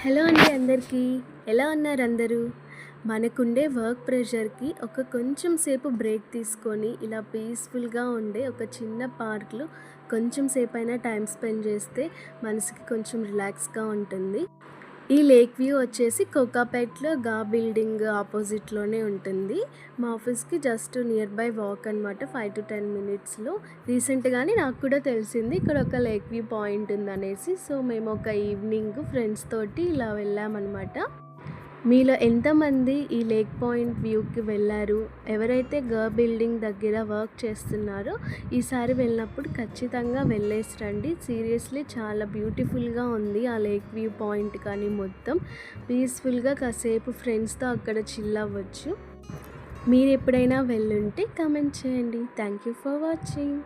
Hello అండి అందరికీ. ఎలా ఉన్నారు అందరూ? మనకుండే వర్క్ ప్రెషర్‌కి కొంచెం సేపు బ్రేక్ తీసుకొని ఇలా పీస్‌ఫుల్‌గా ఉండే ఒక చిన్న పార్క్‌లో కొంచెం సేపైనా టైం స్పెండ్ చేస్తే మనసుకి కొంచెం రిలాక్స్‌గా ఉంటుంది. ఈ లేక్ వ్యూ వచ్చేసి కోకాపేట్‌లో బిల్డింగ్ ఆపోజిట్‌లోనే ఉంటుంది. మా ఆఫీస్‌కి జస్ట్ నియర్ బై వాక్ అనమాట. 5-10 మినిట్స్‌లో. రీసెంట్‌గానే నాకు కూడా తెలిసింది ఇక్కడ ఒక లేక్ వ్యూ పాయింట్ ఉందనేసి. సో, మేము ఒక ఈవినింగ్ ఫ్రెండ్స్ తోటి ఇలా వెళ్ళామన్నమాట. మీలో ఎంతమంది ఈ లేక్ పాయింట్ వ్యూకి వెళ్ళారు? ఎవరైతే బిల్డింగ్ దగ్గర వర్క్ చేస్తున్నారో ఈసారి వెళ్ళినప్పుడు ఖచ్చితంగా వెళ్ళేసి రండి. సీరియస్లీ చాలా బ్యూటిఫుల్‌గా ఉంది ఆ లేక్ వ్యూ పాయింట్ కానీ మొత్తం. పీస్‌ఫుల్‌గా కాసేపు ఫ్రెండ్స్‌తో అక్కడ చిల్ అవ్వచ్చు. మీరు ఎప్పుడైనా వెళ్ళుంటే కామెంట్ చేయండి. Thank you for watching.